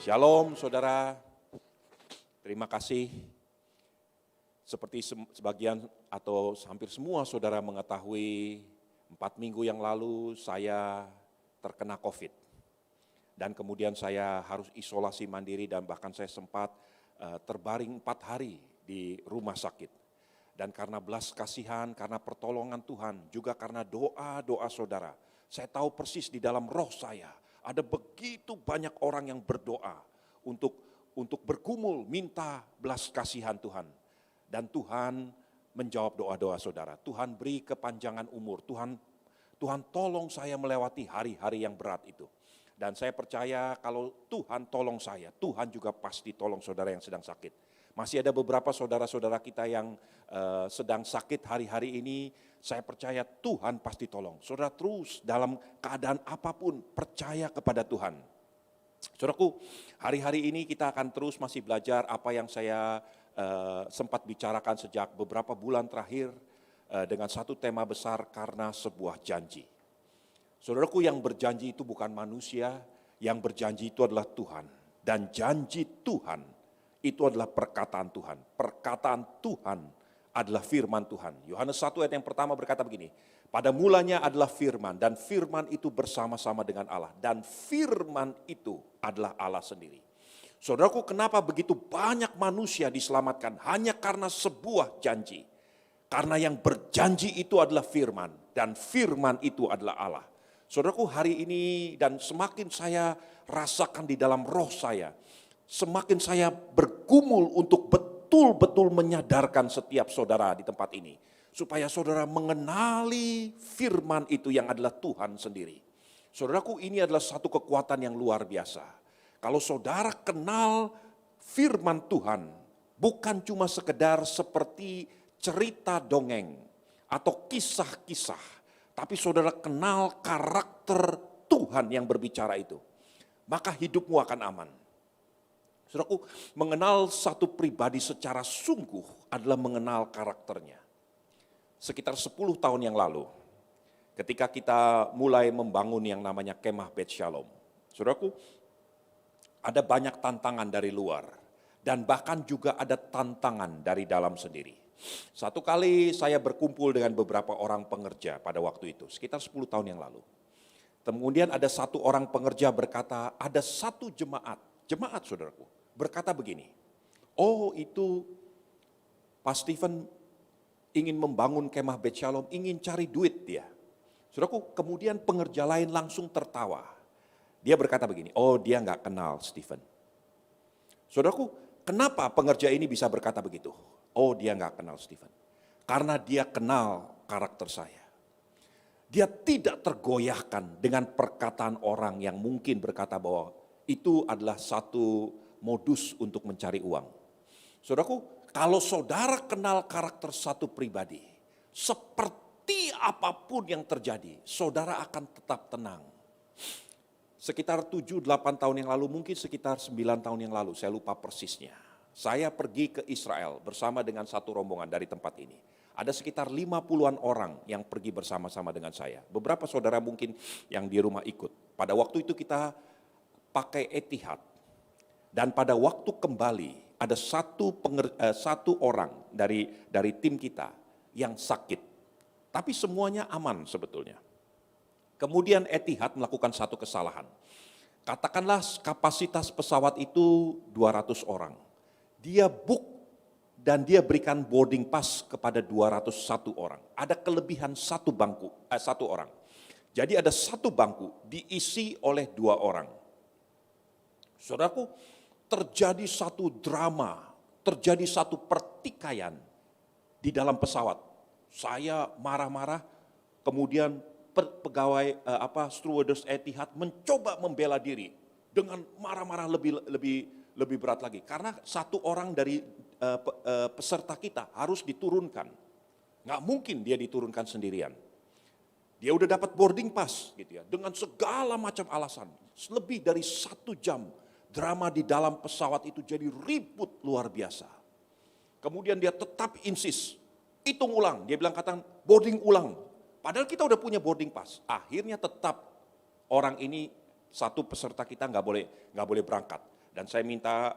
Shalom saudara, terima kasih. Seperti sebagian atau hampir semua saudara mengetahui, 4 minggu yang lalu saya terkena COVID. Dan kemudian saya harus isolasi mandiri dan bahkan saya sempat terbaring 4 hari di rumah sakit. Dan karena belas kasihan, karena pertolongan Tuhan, juga karena doa-doa saudara, saya tahu persis di dalam roh saya, ada begitu banyak orang yang berdoa untuk bergumul minta belas kasihan Tuhan. Dan Tuhan menjawab doa-doa saudara. Tuhan beri kepanjangan umur. Tuhan tolong saya melewati hari-hari yang berat itu. Dan saya percaya kalau Tuhan tolong saya, Tuhan juga pasti tolong saudara yang sedang sakit. Masih ada beberapa saudara-saudara kita yang sedang sakit hari-hari ini. Saya percaya Tuhan pasti tolong. Saudara terus dalam keadaan apapun percaya kepada Tuhan. Saudaraku, hari-hari ini kita akan terus masih belajar apa yang saya sempat bicarakan sejak beberapa bulan terakhir dengan satu tema besar karena sebuah janji. Saudaraku, yang berjanji itu bukan manusia, yang berjanji itu adalah Tuhan. Dan janji Tuhan itu adalah perkataan Tuhan. Perkataan Tuhan adalah firman Tuhan. Yohanes 1 ayat yang pertama berkata begini, pada mulanya adalah firman dan firman itu bersama-sama dengan Allah. Dan firman itu adalah Allah sendiri. Saudaraku, kenapa begitu banyak manusia diselamatkan? Hanya karena sebuah janji. Karena yang berjanji itu adalah firman dan firman itu adalah Allah. Saudaraku, hari ini dan semakin saya rasakan di dalam roh saya, semakin saya bergumul untuk betul-betul menyadarkan setiap saudara di tempat ini. Supaya saudara mengenali firman itu yang adalah Tuhan sendiri. Saudaraku, ini adalah satu kekuatan yang luar biasa. Kalau saudara kenal firman Tuhan, bukan cuma sekedar seperti cerita dongeng atau kisah-kisah, tapi saudara kenal karakter Tuhan yang berbicara itu, maka hidupmu akan aman. Saudaraku, mengenal satu pribadi secara sungguh adalah mengenal karakternya. Sekitar 10 tahun yang lalu, ketika kita mulai membangun yang namanya Kemah Bet Shalom, saudaraku, ada banyak tantangan dari luar dan bahkan juga ada tantangan dari dalam sendiri. Satu kali saya berkumpul dengan beberapa orang pengerja pada waktu itu, sekitar 10 tahun yang lalu. Kemudian ada satu orang pengerja berkata, ada satu jemaat saudaraku, berkata begini, oh itu Pak Stephen ingin membangun Kemah Bet Shalom, ingin cari duit dia. Saudaraku, kemudian pengerja lain langsung tertawa. Dia berkata begini, oh dia nggak kenal Stephen. Saudaraku, kenapa pengerja ini bisa berkata begitu? Oh dia nggak kenal Stephen. Karena dia kenal karakter saya. Dia tidak tergoyahkan dengan perkataan orang yang mungkin berkata bahwa itu adalah satu modus untuk mencari uang. Saudaraku, kalau saudara kenal karakter satu pribadi, seperti apapun yang terjadi, saudara akan tetap tenang. Sekitar 7-8 tahun yang lalu, mungkin sekitar 9 tahun yang lalu, saya lupa persisnya. Saya pergi ke Israel bersama dengan satu rombongan dari tempat ini. Ada sekitar 50-an orang yang pergi bersama-sama dengan saya. Beberapa saudara mungkin yang di rumah ikut. Pada waktu itu kita pakai Etihad. Dan pada waktu kembali, ada satu orang dari tim kita yang sakit. Tapi semuanya aman sebetulnya. Kemudian Etihad melakukan satu kesalahan. Katakanlah kapasitas pesawat itu 200 orang. Dia book dan dia berikan boarding pass kepada 201 orang. Ada kelebihan satu orang. Jadi ada satu bangku diisi oleh 2 orang. Saudaraku, terjadi satu drama, terjadi satu pertikaian di dalam pesawat. Saya marah-marah, kemudian pegawai stewardess Etihad mencoba membela diri dengan marah-marah lebih berat lagi karena satu orang dari peserta kita harus diturunkan. Nggak mungkin dia diturunkan sendirian. Dia udah dapat boarding pass gitu ya, dengan segala macam alasan. Lebih dari 1 jam drama di dalam pesawat itu jadi ribut luar biasa. Kemudian dia tetap insist, hitung ulang, dia bilang katakan boarding ulang. Padahal kita udah punya boarding pass. Akhirnya tetap orang ini satu peserta kita nggak boleh berangkat. Dan saya minta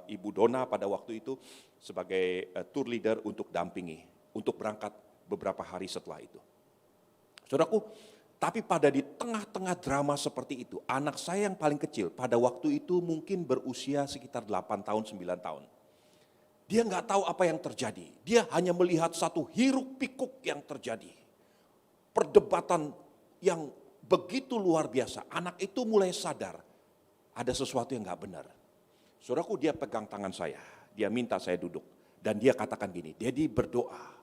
Ibu Dona pada waktu itu sebagai tour leader untuk dampingi, untuk berangkat beberapa hari setelah itu. Saudaraku, tapi pada di tengah-tengah drama seperti itu, anak saya yang paling kecil pada waktu itu mungkin berusia sekitar 8 tahun, 9 tahun. Dia nggak tahu apa yang terjadi, dia hanya melihat satu hiruk pikuk yang terjadi. Perdebatan yang begitu luar biasa, anak itu mulai sadar ada sesuatu yang nggak benar. Saudaraku, dia pegang tangan saya, dia minta saya duduk. Dan dia katakan gini, Daddy berdoa.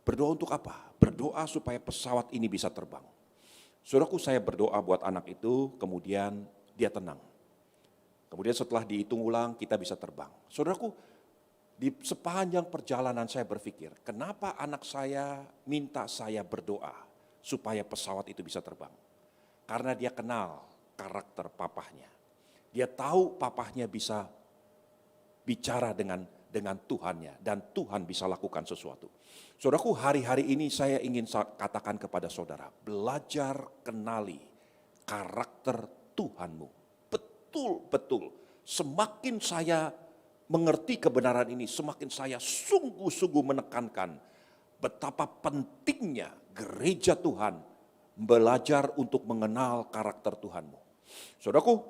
Berdoa untuk apa? Berdoa supaya pesawat ini bisa terbang. Saudaraku, saya berdoa buat anak itu, kemudian dia tenang. Kemudian setelah dihitung ulang, kita bisa terbang. Saudaraku, di sepanjang perjalanan saya berpikir, kenapa anak saya minta saya berdoa supaya pesawat itu bisa terbang? Karena dia kenal karakter papahnya. Dia tahu papahnya bisa bicara dengan Tuhannya dan Tuhan bisa lakukan sesuatu. Saudaraku, hari-hari ini saya ingin katakan kepada saudara, belajar kenali karakter Tuhanmu. Betul-betul, semakin saya mengerti kebenaran ini, semakin saya sungguh-sungguh menekankan betapa pentingnya gereja Tuhan belajar untuk mengenal karakter Tuhanmu. Saudaraku,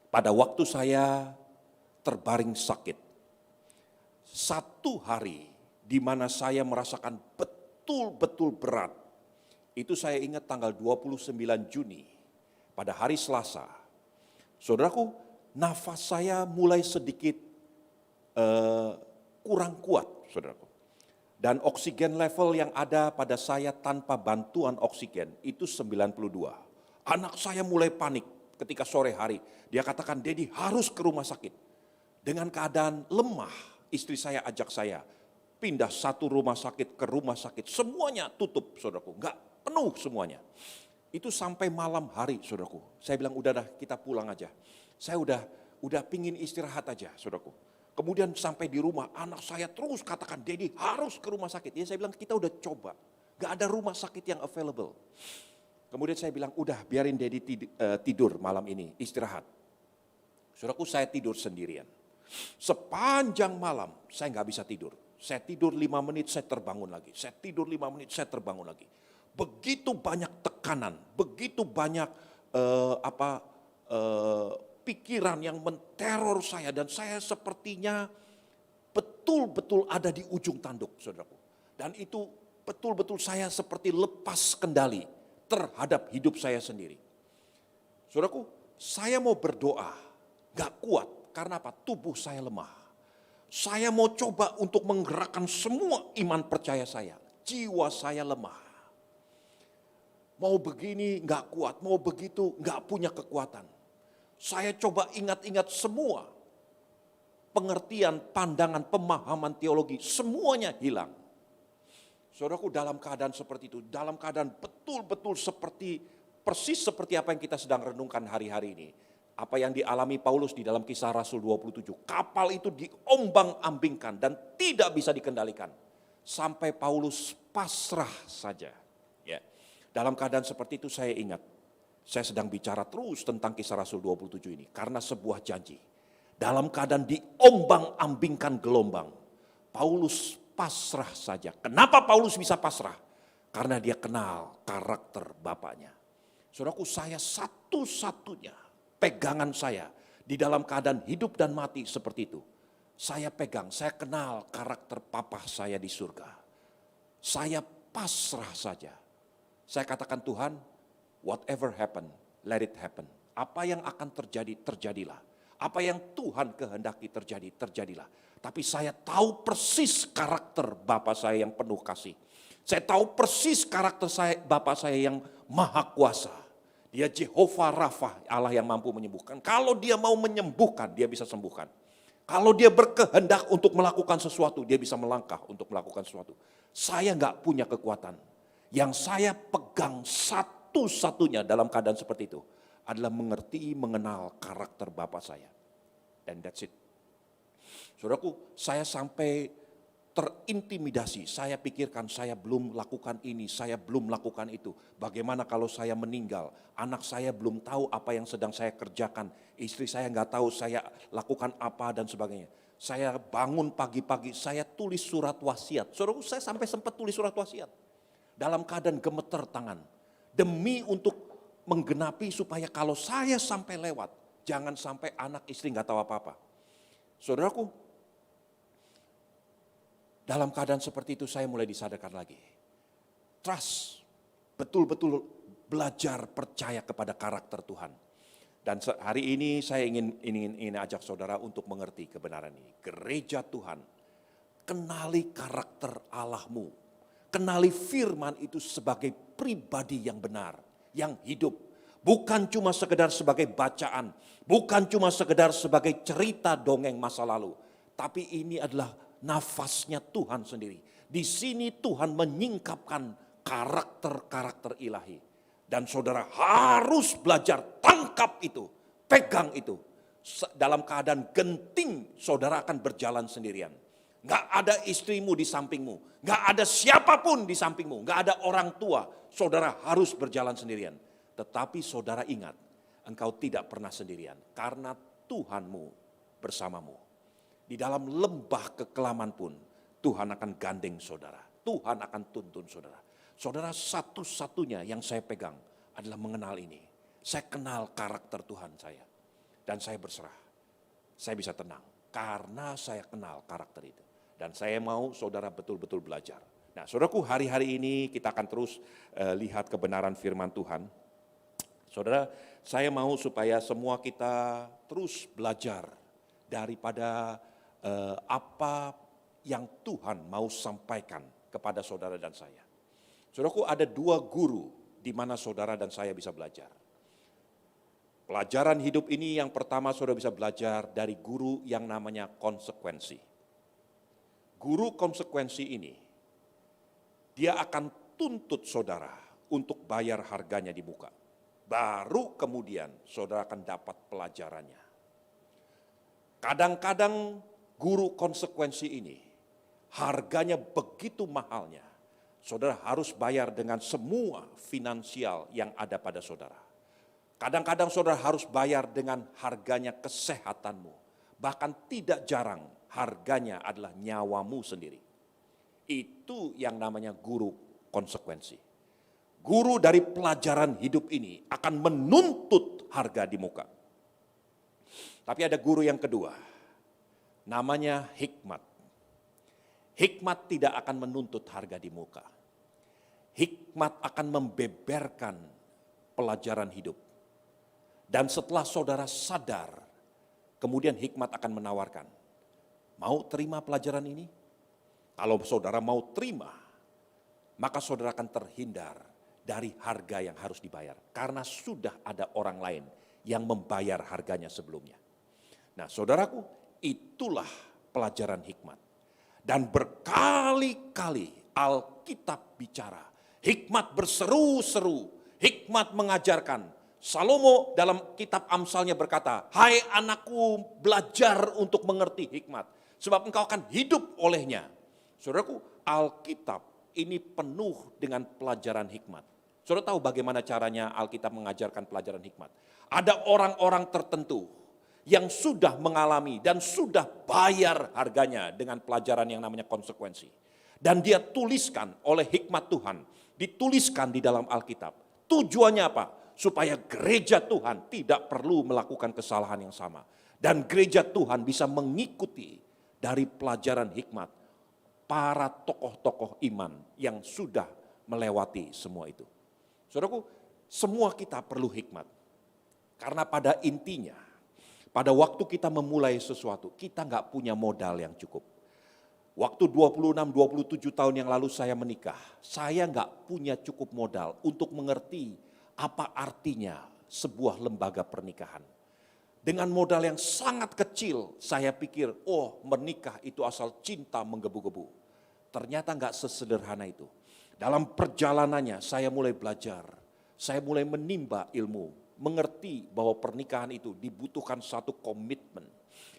pada waktu saya terbaring sakit, satu hari di mana saya merasakan betul-betul berat, itu saya ingat tanggal 29 Juni, pada hari Selasa. Saudaraku, nafas saya mulai sedikit kurang kuat, saudaraku. Dan oksigen level yang ada pada saya tanpa bantuan oksigen itu 92. Anak saya mulai panik ketika sore hari. Dia katakan, Daddy harus ke rumah sakit. Dengan keadaan lemah, istri saya ajak saya pindah satu rumah sakit ke rumah sakit. Semuanya tutup, saudaraku. Enggak penuh semuanya. Itu sampai malam hari, saudaraku. Saya bilang, udah dah kita pulang aja. Saya udah pingin istirahat aja, saudaraku. Kemudian sampai di rumah, anak saya terus katakan, Daddy harus ke rumah sakit. Ya saya bilang, kita udah coba. Gak ada rumah sakit yang available. Kemudian saya bilang, udah biarin Daddy tidur malam ini, istirahat. Saudaraku, saya tidur sendirian. Sepanjang malam, saya gak bisa tidur. Saya tidur 5 menit, saya terbangun lagi. Saya tidur 5 menit, saya terbangun lagi. Begitu banyak tekanan, begitu banyak pikiran yang menteror saya, dan saya sepertinya betul-betul ada di ujung tanduk, saudaraku. Dan itu betul-betul saya seperti lepas kendali terhadap hidup saya sendiri. Saudaraku, saya mau berdoa, gak kuat, karena apa? Tubuh saya lemah. Saya mau coba untuk menggerakkan semua iman percaya saya, jiwa saya lemah. Mau begini gak kuat, mau begitu gak punya kekuatan. Saya coba ingat-ingat semua pengertian, pandangan, pemahaman teologi, semuanya hilang. Saudaraku, dalam keadaan seperti itu, dalam keadaan betul-betul persis seperti apa yang kita sedang renungkan hari-hari ini. Apa yang dialami Paulus di dalam Kisah Rasul 27. Kapal itu diombang-ambingkan dan tidak bisa dikendalikan. Sampai Paulus pasrah saja. Ya. Dalam keadaan seperti itu saya ingat, saya sedang bicara terus tentang Kisah Rasul 27 ini. Karena sebuah janji. Dalam keadaan diombang-ambingkan gelombang, Paulus pasrah saja. Kenapa Paulus bisa pasrah? Karena dia kenal karakter bapaknya. Saudaraku, saya satu-satunya pegangan saya di dalam keadaan hidup dan mati seperti itu. Saya pegang, saya kenal karakter papa saya di surga. Saya pasrah saja. Saya katakan, Tuhan, whatever happen, let it happen. Apa yang akan terjadi, terjadilah. Apa yang Tuhan kehendaki terjadi, terjadilah. Tapi saya tahu persis karakter Bapa saya yang penuh kasih. Saya tahu persis karakter Bapa saya yang maha kuasa. Dia Jehovah Rafa, Allah yang mampu menyembuhkan. Kalau dia mau menyembuhkan, dia bisa sembuhkan. Kalau dia berkehendak untuk melakukan sesuatu, dia bisa melangkah untuk melakukan sesuatu. Saya gak punya kekuatan. Yang saya pegang satu-satunya dalam keadaan seperti itu adalah mengerti, mengenal karakter Bapa saya. And that's it. Saudaraku, saya sampai terintimidasi. Saya pikirkan saya belum lakukan ini, saya belum lakukan itu. Bagaimana kalau saya meninggal? Anak saya belum tahu apa yang sedang saya kerjakan. Istri saya nggak tahu saya lakukan apa dan sebagainya. Saya bangun pagi-pagi, saya tulis surat wasiat. Saudaraku, saya sampai sempat tulis surat wasiat. Dalam keadaan gemeter tangan. Demi untuk menggenapi supaya kalau saya sampai lewat, jangan sampai anak istri nggak tahu apa-apa. Saudaraku, dalam keadaan seperti itu saya mulai disadarkan lagi. Trust, betul-betul belajar percaya kepada karakter Tuhan. Dan hari ini saya ingin ajak saudara untuk mengerti kebenaran ini. Gereja Tuhan, kenali karakter Allahmu. Kenali firman itu sebagai pribadi yang benar, yang hidup. Bukan cuma sekedar sebagai bacaan, bukan cuma sekedar sebagai cerita dongeng masa lalu. Tapi ini adalah nafasnya Tuhan sendiri. Di sini Tuhan menyingkapkan karakter-karakter ilahi. Dan saudara harus belajar tangkap itu, pegang itu. Dalam keadaan genting saudara akan berjalan sendirian. Gak ada istrimu di sampingmu, gak ada siapapun di sampingmu, gak ada orang tua. Saudara harus berjalan sendirian. Tetapi saudara ingat, engkau tidak pernah sendirian. Karena Tuhanmu bersamamu. Di dalam lembah kekelaman pun Tuhan akan gandeng saudara. Tuhan akan tuntun saudara. Saudara, satu-satunya yang saya pegang adalah mengenal ini. Saya kenal karakter Tuhan saya. Dan saya berserah. Saya bisa tenang karena saya kenal karakter itu. Dan saya mau saudara betul-betul belajar. Nah, saudaraku, hari-hari ini kita akan terus lihat kebenaran firman Tuhan. Saudara, saya mau supaya semua kita terus belajar daripada apa yang Tuhan mau sampaikan kepada saudara dan saya. Saudaraku, ada dua guru di mana saudara dan saya bisa belajar. Pelajaran hidup ini yang pertama saudara bisa belajar dari guru yang namanya konsekuensi. Guru konsekuensi ini, dia akan tuntut saudara untuk bayar harganya di muka. Baru kemudian saudara akan dapat pelajarannya. Kadang-kadang guru konsekuensi ini harganya begitu mahalnya. Saudara harus bayar dengan semua finansial yang ada pada saudara. Kadang-kadang saudara harus bayar dengan harganya kesehatanmu. Bahkan tidak jarang harganya adalah nyawamu sendiri. Itu yang namanya guru konsekuensi. Guru dari pelajaran hidup ini akan menuntut harga di muka. Tapi ada guru yang kedua, namanya hikmat. Hikmat tidak akan menuntut harga di muka. Hikmat akan membeberkan pelajaran hidup. Dan setelah saudara sadar, kemudian hikmat akan menawarkan, mau terima pelajaran ini? Kalau saudara mau terima, maka saudara akan terhindar dari harga yang harus dibayar. Karena sudah ada orang lain yang membayar harganya sebelumnya. Nah, saudaraku, itulah pelajaran hikmat. Dan berkali-kali Alkitab bicara, hikmat berseru-seru, hikmat mengajarkan. Salomo dalam kitab Amsalnya berkata, hai anakku, belajar untuk mengerti hikmat, sebab engkau akan hidup olehnya. Saudaraku, Alkitab ini penuh dengan pelajaran hikmat. Saudara tahu bagaimana caranya Alkitab mengajarkan pelajaran hikmat? Ada orang-orang tertentu yang sudah mengalami dan sudah bayar harganya dengan pelajaran yang namanya konsekuensi. Dan dia tuliskan oleh hikmat Tuhan, dituliskan di dalam Alkitab. Tujuannya apa? Supaya gereja Tuhan tidak perlu melakukan kesalahan yang sama. Dan gereja Tuhan bisa mengikuti dari pelajaran hikmat para tokoh-tokoh iman yang sudah melewati semua itu. Saudaraku, semua kita perlu hikmat. Karena pada intinya, pada waktu kita memulai sesuatu, kita nggak punya modal yang cukup. Waktu 26-27 tahun yang lalu saya menikah, saya nggak punya cukup modal untuk mengerti apa artinya sebuah lembaga pernikahan. Dengan modal yang sangat kecil, saya pikir, oh menikah itu asal cinta menggebu-gebu. Ternyata nggak sesederhana itu. Dalam perjalanannya saya mulai belajar, saya mulai menimba ilmu, mengerti bahwa pernikahan itu dibutuhkan satu komitmen,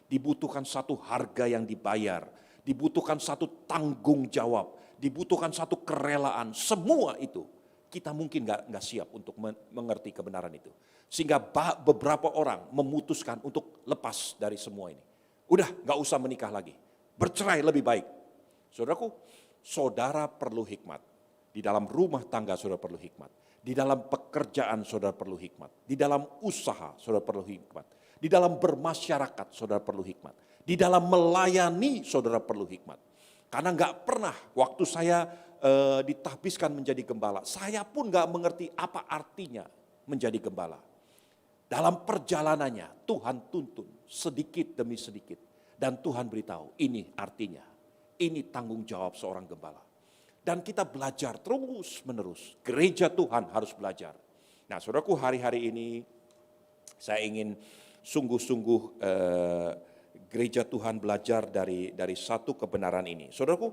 dibutuhkan satu harga yang dibayar, dibutuhkan satu tanggung jawab, dibutuhkan satu kerelaan. Semua itu kita mungkin nggak siap untuk mengerti kebenaran itu. Sehingga beberapa orang memutuskan untuk lepas dari semua ini. Udah nggak usah menikah lagi, bercerai lebih baik. Saudaraku, saudara perlu hikmat. Di dalam rumah tangga saudara perlu hikmat. Di dalam pekerjaan saudara perlu hikmat. Di dalam usaha saudara perlu hikmat. Di dalam bermasyarakat saudara perlu hikmat. Di dalam melayani saudara perlu hikmat. Karena nggak pernah waktu saya ditahbiskan menjadi gembala, saya pun nggak mengerti apa artinya menjadi gembala. Dalam perjalanannya Tuhan tuntun sedikit demi sedikit. Dan Tuhan beritahu ini artinya, ini tanggung jawab seorang gembala. Dan kita belajar terus menerus, gereja Tuhan harus belajar. Nah saudaraku, hari-hari ini saya ingin sungguh-sungguh gereja Tuhan belajar dari satu kebenaran ini. Saudaraku,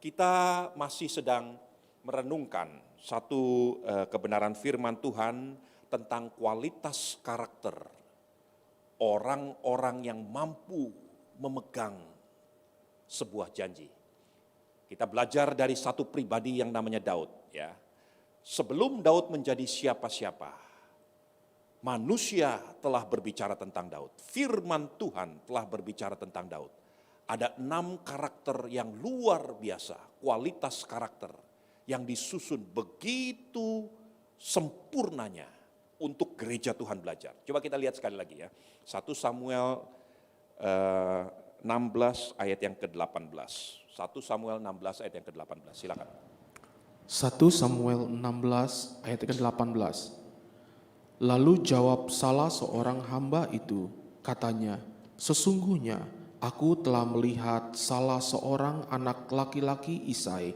kita masih sedang merenungkan satu kebenaran firman Tuhan tentang kualitas karakter orang-orang yang mampu memegang sebuah janji. Kita belajar dari satu pribadi yang namanya Daud, ya. Sebelum Daud menjadi siapa-siapa, manusia telah berbicara tentang Daud. Firman Tuhan telah berbicara tentang Daud. Ada 6 karakter yang luar biasa, kualitas karakter yang disusun begitu sempurnanya untuk gereja Tuhan belajar. Coba kita lihat sekali lagi ya. 1 Samuel 16 ayat yang ke-18. 1 Samuel 16 ayat yang ke-18. Silakan. 1 Samuel 16 ayat ke-18. Lalu jawab salah seorang hamba itu, katanya, sesungguhnya aku telah melihat salah seorang anak laki-laki Isai,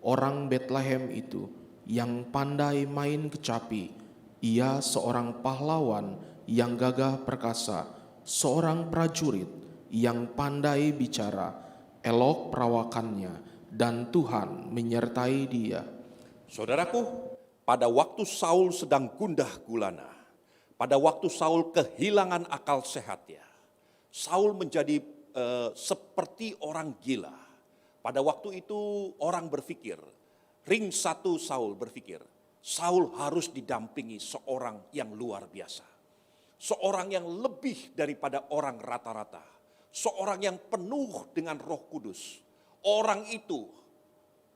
orang Betlehem itu, yang pandai main kecapi. Ia seorang pahlawan yang gagah perkasa, seorang prajurit yang pandai bicara, elok perawakannya, dan Tuhan menyertai dia. Saudaraku, pada waktu Saul sedang gundah gulana, pada waktu Saul kehilangan akal sehatnya, Saul menjadi seperti orang gila. Pada waktu itu orang berpikir, ring satu Saul berpikir, Saul harus didampingi seorang yang luar biasa. Seorang yang lebih daripada orang rata-rata. Seorang yang penuh dengan Roh Kudus. Orang itu,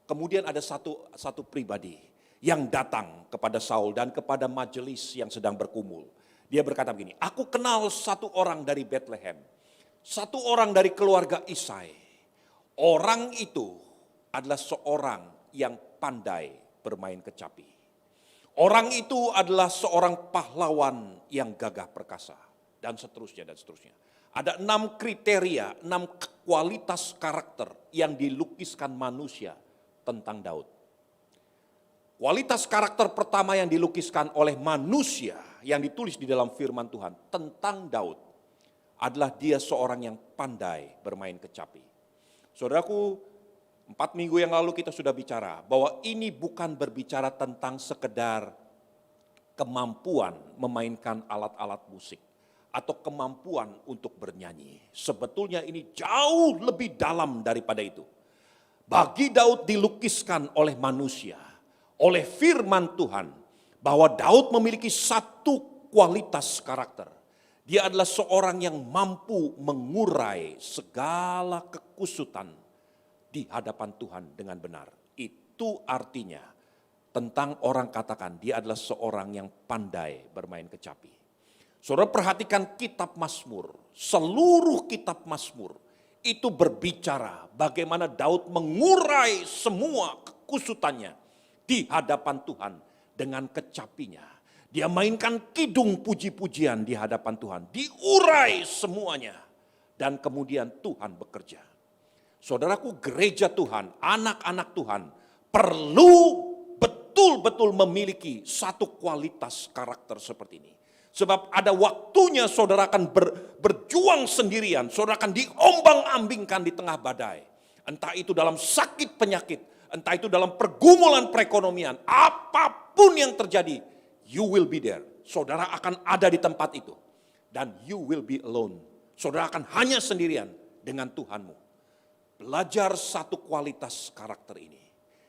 kemudian ada satu pribadi yang datang kepada Saul dan kepada majelis yang sedang berkumpul. Dia berkata begini, aku kenal satu orang dari Bethlehem. Satu orang dari keluarga Isai. Orang itu adalah seorang yang pandai bermain kecapi. Orang itu adalah seorang pahlawan yang gagah perkasa. Dan seterusnya, dan seterusnya. Ada 6 kriteria, 6 kualitas karakter yang dilukiskan manusia tentang Daud. Kualitas karakter pertama yang dilukiskan oleh manusia yang ditulis di dalam firman Tuhan tentang Daud adalah dia seorang yang pandai bermain kecapi. Saudaraku, 4 minggu yang lalu kita sudah bicara bahwa ini bukan berbicara tentang sekedar kemampuan memainkan alat-alat musik atau kemampuan untuk bernyanyi. Sebetulnya ini jauh lebih dalam daripada itu. Bagi Daud dilukiskan oleh manusia, oleh firman Tuhan, bahwa Daud memiliki satu kualitas karakter. Dia adalah seorang yang mampu mengurai segala kekusutan di hadapan Tuhan dengan benar. Itu artinya tentang orang katakan dia adalah seorang yang pandai bermain kecapi. Saudara perhatikan kitab Mazmur, seluruh kitab Mazmur itu berbicara bagaimana Daud mengurai semua kekusutannya di hadapan Tuhan dengan kecapinya. Dia mainkan kidung puji-pujian di hadapan Tuhan, diurai semuanya dan kemudian Tuhan bekerja. Saudaraku, gereja Tuhan, anak-anak Tuhan perlu betul-betul memiliki satu kualitas karakter seperti ini. Sebab ada waktunya saudara akan berjuang sendirian, saudara akan diombang-ambingkan di tengah badai. Entah itu dalam sakit penyakit, entah itu dalam pergumulan perekonomian, apapun yang terjadi, you will be there. Saudara akan ada di tempat itu. Dan you will be alone. Saudara akan hanya sendirian dengan Tuhanmu. belajar satu kualitas karakter ini.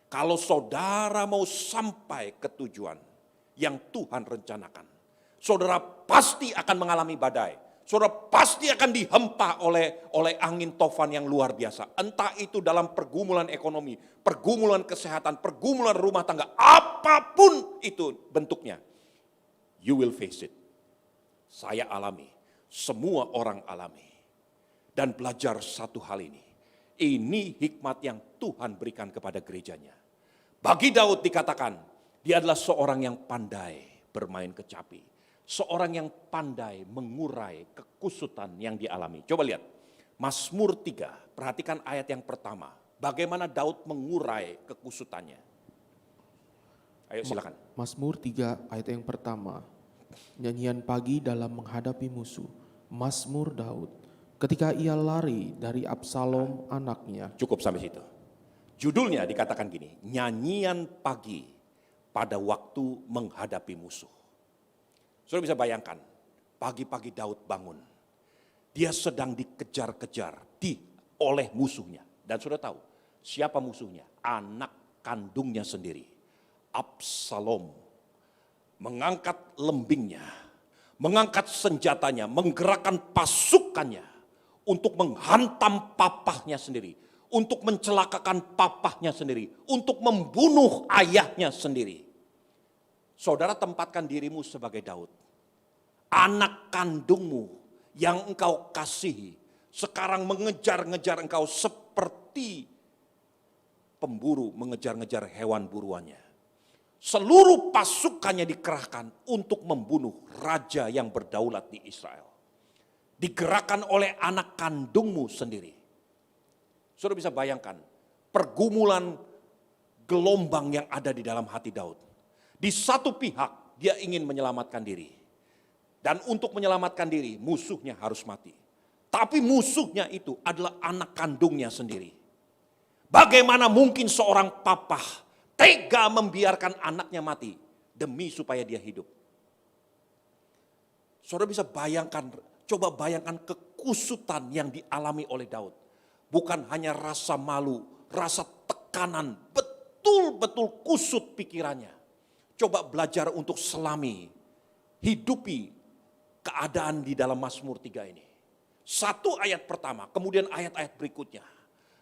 Kalau saudara mau sampai ke tujuan yang Tuhan rencanakan, saudara pasti akan mengalami badai. Saudara pasti akan dihempa oleh angin tofan yang luar biasa. Entah itu dalam pergumulan ekonomi, pergumulan kesehatan, pergumulan rumah tangga, apapun itu bentuknya. You will face it. Saya alami, semua orang alami. Dan belajar satu hal ini. Ini hikmat yang Tuhan berikan kepada gerejanya. Bagi Daud dikatakan, dia adalah seorang yang pandai bermain kecapi. Seorang yang pandai mengurai kekusutan yang dialami. Coba lihat, Mazmur 3, perhatikan ayat yang pertama. Bagaimana Daud mengurai kekusutannya. Ayo silakan. Mazmur 3 ayat yang pertama. Nyanyian pagi dalam menghadapi musuh. Mazmur Daud. Ketika ia lari dari Absalom anaknya. Cukup sampai situ. Judulnya dikatakan gini, nyanyian pagi pada waktu menghadapi musuh. Saudara bisa bayangkan, pagi-pagi Daud bangun. Dia sedang dikejar-kejar oleh musuhnya. Dan saudara tahu, siapa musuhnya? Anak kandungnya sendiri. Absalom mengangkat lembingnya, mengangkat senjatanya, menggerakkan pasukannya untuk menghantam papahnya sendiri, untuk mencelakakan papahnya sendiri, untuk membunuh ayahnya sendiri. Saudara tempatkan dirimu sebagai Daud. Anak kandungmu yang engkau kasihi sekarang mengejar-ngejar engkau seperti pemburu mengejar-ngejar hewan buruannya. Seluruh pasukannya dikerahkan untuk membunuh raja yang berdaulat di Israel. Digerakkan oleh anak kandungmu sendiri. Saudara bisa bayangkan pergumulan gelombang yang ada di dalam hati Daud. Di satu pihak dia ingin menyelamatkan diri. Dan untuk menyelamatkan diri musuhnya harus mati. Tapi musuhnya itu adalah anak kandungnya sendiri. Bagaimana mungkin seorang papa tega membiarkan anaknya mati demi supaya dia hidup. Saudara bisa bayangkan, coba bayangkan kekusutan yang dialami oleh Daud. Bukan hanya rasa malu, rasa tekanan, betul-betul kusut pikirannya. Coba belajar untuk selami, hidupi keadaan di dalam Mazmur 3 ini. Satu ayat pertama, kemudian ayat-ayat berikutnya.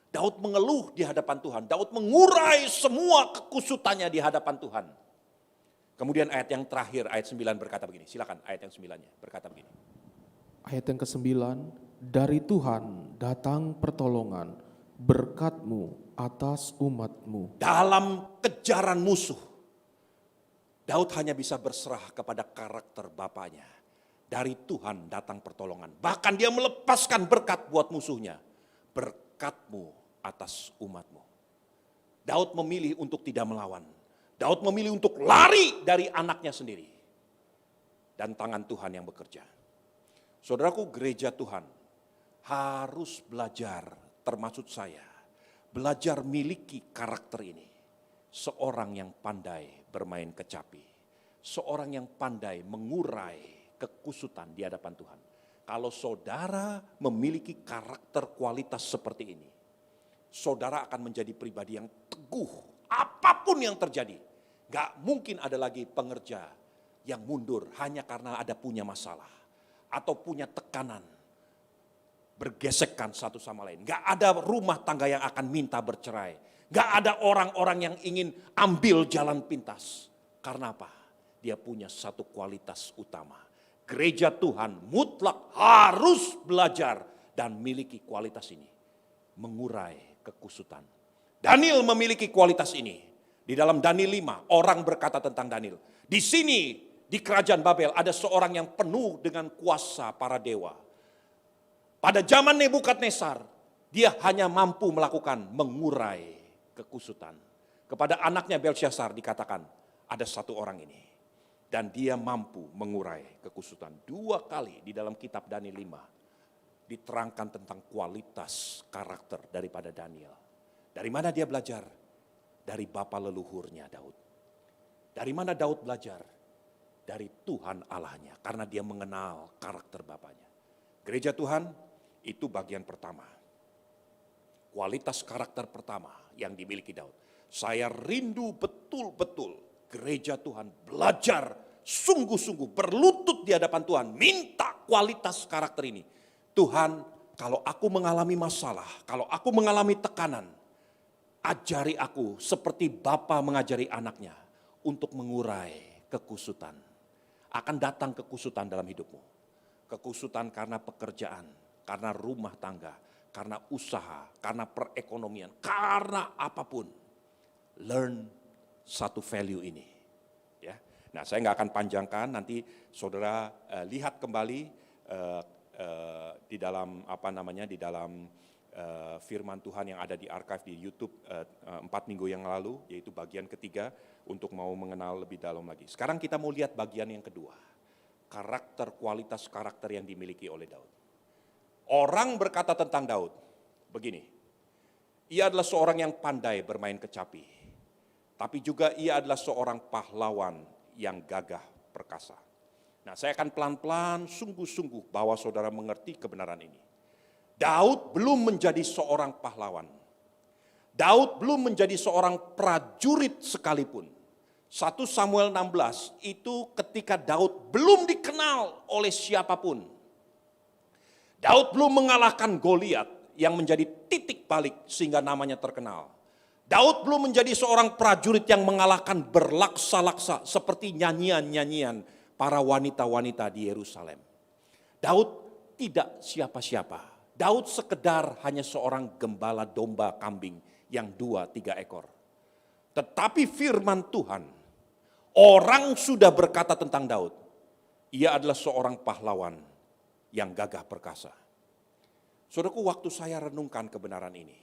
Daud mengeluh di hadapan Tuhan. Daud mengurai semua kekusutannya di hadapan Tuhan. Kemudian ayat yang terakhir, ayat 9 berkata begini. Silakan ayat yang 9-nya berkata begini. Ayat yang ke-9. Dari Tuhan datang pertolongan, berkat-Mu atas umat-Mu. Dalam kejaran musuh, Daud hanya bisa berserah kepada karakter bapaknya. Dari Tuhan datang pertolongan. Bahkan dia melepaskan berkat buat musuhnya. Berkat-Mu atas umat-Mu. Daud memilih untuk tidak melawan. Daud memilih untuk lari dari anaknya sendiri. Dan tangan Tuhan yang bekerja. Saudaraku, gereja Tuhan harus belajar, termasuk saya. Belajar miliki karakter ini. Seorang yang pandai bermain kecapi. Seorang yang pandai mengurai kekusutan di hadapan Tuhan. Kalau saudara memiliki karakter kualitas seperti ini, saudara akan menjadi pribadi yang teguh. Apapun yang terjadi, gak mungkin ada lagi pengerja yang mundur hanya karena ada punya masalah. Atau punya tekanan, bergesekkan satu sama lain. Gak ada rumah tangga yang akan minta bercerai. Gak ada orang-orang yang ingin ambil jalan pintas. Karena apa? Dia punya satu kualitas utama. Gereja Tuhan mutlak harus belajar dan miliki kualitas ini. Mengurai kekusutan. Daniel memiliki kualitas ini. Di dalam Daniel 5, orang berkata tentang Daniel. Di sini, di kerajaan Babel, ada seorang yang penuh dengan kuasa para dewa. Pada zaman Nebukadnezar, dia hanya mampu melakukan mengurai kekusutan. Kepada anaknya Belsyazar dikatakan, ada satu orang ini. Dan dia mampu mengurai kekusutan. 2 kali di dalam kitab Daniel 5 diterangkan tentang kualitas karakter daripada Daniel. Dari mana dia belajar? Dari bapa leluhurnya Daud. Dari mana Daud belajar? Dari Tuhan Allahnya. Karena dia mengenal karakter bapaknya. Gereja Tuhan itu bagian pertama. kualitas karakter pertama yang dimiliki Daud. Saya rindu betul-betul gereja Tuhan belajar sungguh-sungguh berlutut di hadapan Tuhan. Minta kualitas karakter ini. Tuhan, kalau aku mengalami masalah, kalau aku mengalami tekanan, ajari aku seperti Bapa mengajari anaknya untuk mengurai kekusutan. Akan datang kekusutan dalam hidupmu. Kekusutan karena pekerjaan, karena rumah tangga, karena usaha, karena perekonomian, karena apapun. Learn satu value ini. Ya. Nah, saya nggak akan panjangkan, nanti saudara lihat kembali di dalam firman Tuhan yang ada di archive di YouTube 4 minggu yang lalu, yaitu bagian ketiga untuk mau mengenal lebih dalam lagi. Sekarang kita mau lihat bagian yang kedua, kualitas karakter yang dimiliki oleh Daud. Orang berkata tentang Daud begini, ia adalah seorang yang pandai bermain kecapi, tapi juga ia adalah seorang pahlawan yang gagah perkasa. Nah, saya akan pelan-pelan sungguh-sungguh bawa saudara mengerti kebenaran ini. Daud belum menjadi seorang pahlawan. Daud belum menjadi seorang prajurit sekalipun. 1 Samuel 16 itu ketika Daud belum dikenal oleh siapapun. Daud belum mengalahkan Goliat yang menjadi titik balik sehingga namanya terkenal. Daud belum menjadi seorang prajurit yang mengalahkan berlaksa-laksa seperti nyanyian-nyanyian para wanita-wanita di Yerusalem. Daud tidak siapa-siapa. Daud sekedar hanya seorang gembala domba kambing yang 2-3 ekor. Tetapi firman Tuhan, orang sudah berkata tentang Daud, ia adalah seorang pahlawan yang gagah perkasa. Saudaraku, waktu saya renungkan kebenaran ini,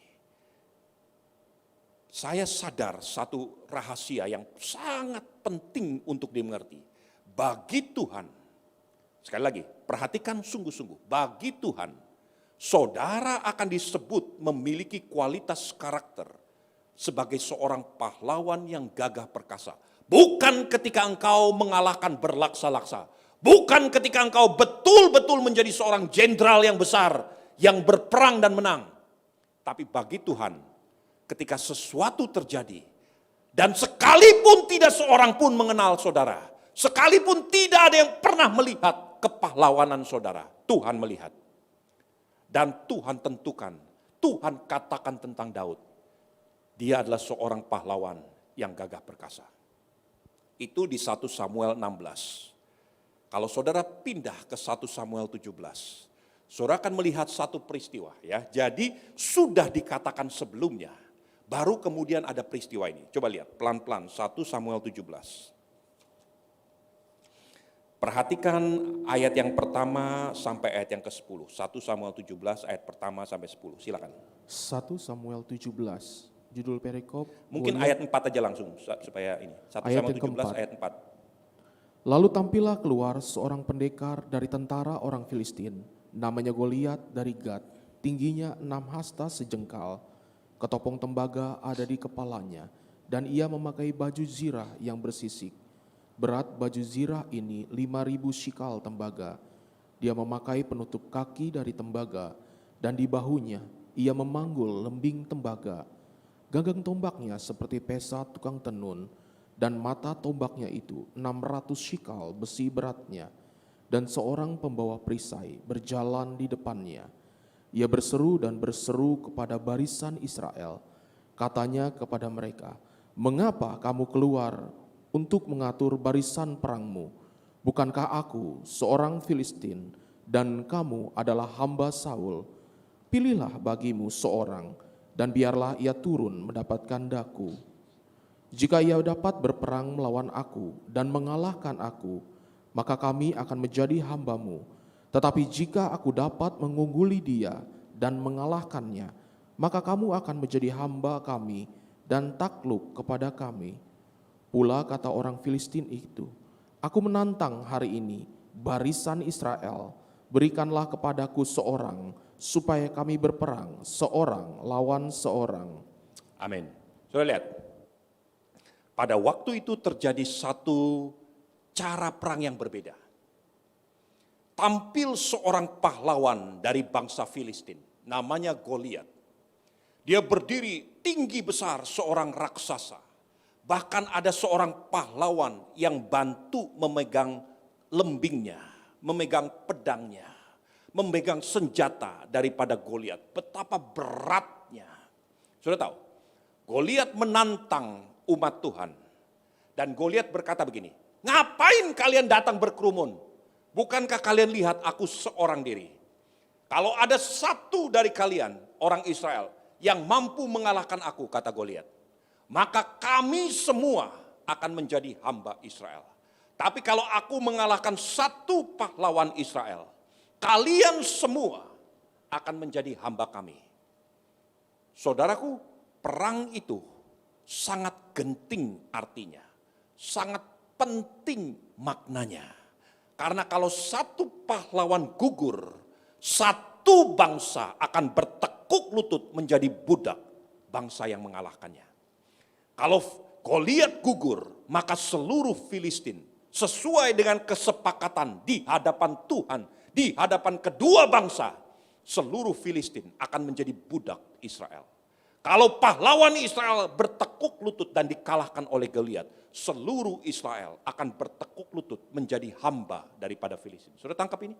saya sadar satu rahasia yang sangat penting untuk dimengerti. Bagi Tuhan, sekali lagi, perhatikan sungguh-sungguh, bagi Tuhan, saudara akan disebut memiliki kualitas karakter sebagai seorang pahlawan yang gagah perkasa. Bukan ketika engkau mengalahkan berlaksa-laksa. Bukan ketika engkau betul-betul menjadi seorang jenderal yang besar, yang berperang dan menang. Tapi bagi Tuhan, ketika sesuatu terjadi, dan sekalipun tidak seorang pun mengenal saudara, sekalipun tidak ada yang pernah melihat kepahlawanan saudara, Tuhan melihat. Dan Tuhan tentukan, Tuhan katakan tentang Daud, dia adalah seorang pahlawan yang gagah perkasa. Itu di 1 Samuel 16. Kalau saudara pindah ke 1 Samuel 17, saudara akan melihat satu peristiwa. Ya. Jadi sudah dikatakan sebelumnya, baru kemudian ada peristiwa ini. Coba lihat pelan-pelan 1 Samuel 17. Perhatikan ayat yang pertama sampai ayat yang ke-10. 1 Samuel 17 ayat pertama sampai 10. Silakan. 1 Samuel 17, judul perikop. Mungkin ayat 4 aja langsung supaya ini. 1 Ayat Samuel yang 17 keempat. ayat 4. Lalu tampillah keluar seorang pendekar dari tentara orang Filistin, namanya Goliat dari Gat, tingginya 6 hasta sejengkal, ketopong tembaga ada di kepalanya, dan ia memakai baju zirah yang bersisik. Berat baju zirah ini 5.000 shikal tembaga. Dia memakai penutup kaki dari tembaga, dan di bahunya ia memanggul lembing tembaga. Gagang tombaknya seperti pesa tukang tenun, dan mata tombaknya itu 600 shikal besi beratnya. Dan seorang pembawa perisai berjalan di depannya. Ia berseru dan berseru kepada barisan Israel. Katanya kepada mereka, "Mengapa kamu keluar untuk mengatur barisan perangmu? Bukankah aku seorang Filistin dan kamu adalah hamba Saul? Pilihlah bagimu seorang dan biarlah ia turun mendapatkan daku. Jika ia dapat berperang melawan aku dan mengalahkan aku, maka kami akan menjadi hambamu. Tetapi jika aku dapat mengungguli dia dan mengalahkannya, maka kamu akan menjadi hamba kami dan takluk kepada kami." Pula kata orang Filistin itu, "Aku menantang hari ini barisan Israel, berikanlah kepadaku seorang, supaya kami berperang seorang lawan seorang." Amin. Saudara lihat, pada waktu itu terjadi satu cara perang yang berbeda. Tampil seorang pahlawan dari bangsa Filistin, namanya Goliat. Dia berdiri tinggi besar seorang raksasa. Bahkan ada seorang pahlawan yang bantu memegang lembingnya, memegang pedangnya, memegang senjata daripada Goliat. Betapa beratnya. Sudah tahu, Goliat menantang umat Tuhan. Dan Goliat berkata begini, ngapain kalian datang berkerumun? Bukankah kalian lihat aku seorang diri? Kalau ada satu dari kalian, orang Israel, yang mampu mengalahkan aku, kata Goliat, maka kami semua akan menjadi hamba Israel. Tapi kalau aku mengalahkan satu pahlawan Israel, kalian semua akan menjadi hamba kami. Saudaraku, perang itu sangat genting artinya, sangat penting maknanya. Karena kalau satu pahlawan gugur, satu bangsa akan bertekuk lutut menjadi budak bangsa yang mengalahkannya. Kalau Goliat gugur, maka seluruh Filistin sesuai dengan kesepakatan di hadapan Tuhan, di hadapan kedua bangsa, seluruh Filistin akan menjadi budak Israel. Kalau pahlawan Israel bertekuk lutut dan dikalahkan oleh Goliat, seluruh Israel akan bertekuk lutut menjadi hamba daripada Filistin. Sudah tangkap ini?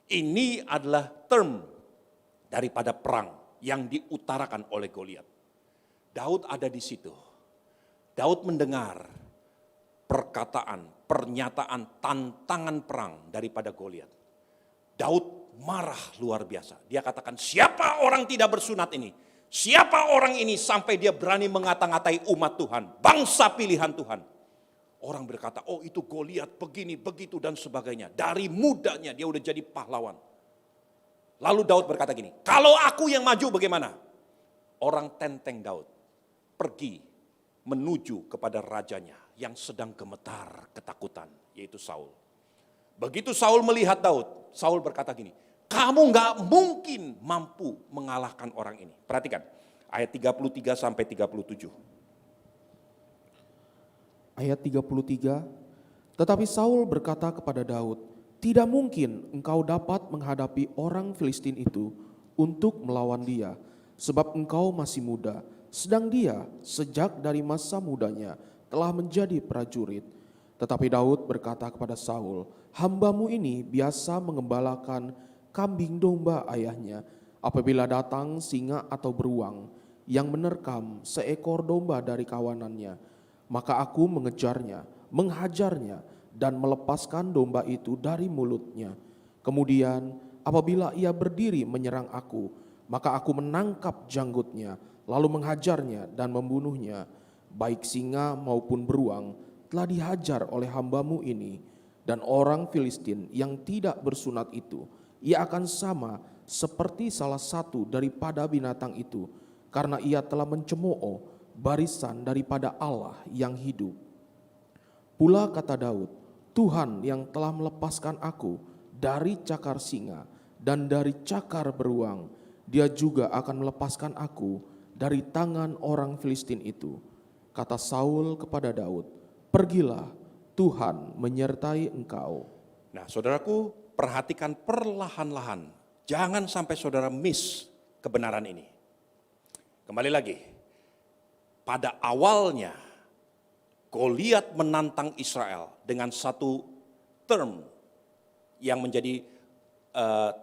Ini adalah term daripada perang yang diutarakan oleh Goliat. Daud ada di situ. Daud mendengar perkataan, pernyataan, tantangan perang daripada Goliat. Daud marah luar biasa. Dia katakan, siapa orang tidak bersunat ini? Siapa orang ini sampai dia berani mengata-ngatai umat Tuhan, bangsa pilihan Tuhan? Orang berkata, oh itu Goliat begini, begitu dan sebagainya. Dari mudanya dia udah jadi pahlawan. Lalu Daud berkata gini, kalau aku yang maju bagaimana? Orang tenteng Daud pergi menuju kepada rajanya yang sedang gemetar ketakutan, yaitu Saul. Begitu Saul melihat Daud, Saul berkata gini, kamu gak mungkin mampu mengalahkan orang ini. Perhatikan ayat 33 sampai 37. Ayat 33, tetapi Saul berkata kepada Daud, tidak mungkin engkau dapat menghadapi orang Filistin itu untuk melawan dia, sebab engkau masih muda, sedang dia sejak dari masa mudanya telah menjadi prajurit. Tetapi Daud berkata kepada Saul, hambamu ini biasa mengembalakan kambing domba ayahnya. Apabila datang singa atau beruang yang menerkam seekor domba dari kawanannya, maka aku mengejarnya, menghajarnya, dan melepaskan domba itu dari mulutnya. Kemudian apabila ia berdiri menyerang aku, maka aku menangkap janggutnya, lalu menghajarnya dan membunuhnya. Baik singa maupun beruang telah dihajar oleh hambamu ini, dan orang Filistin yang tidak bersunat itu, ia akan sama seperti salah satu daripada binatang itu, karena ia telah mencemooh barisan daripada Allah yang hidup. Pula kata Daud, Tuhan yang telah melepaskan aku dari cakar singa dan dari cakar beruang, dia juga akan melepaskan aku dari tangan orang Filistin itu. Kata Saul kepada Daud, pergilah, Tuhan menyertai engkau. Nah saudaraku, perhatikan perlahan-lahan. Jangan sampai saudara miss kebenaran ini. Kembali lagi, pada awalnya Goliat menantang Israel dengan satu term yang menjadi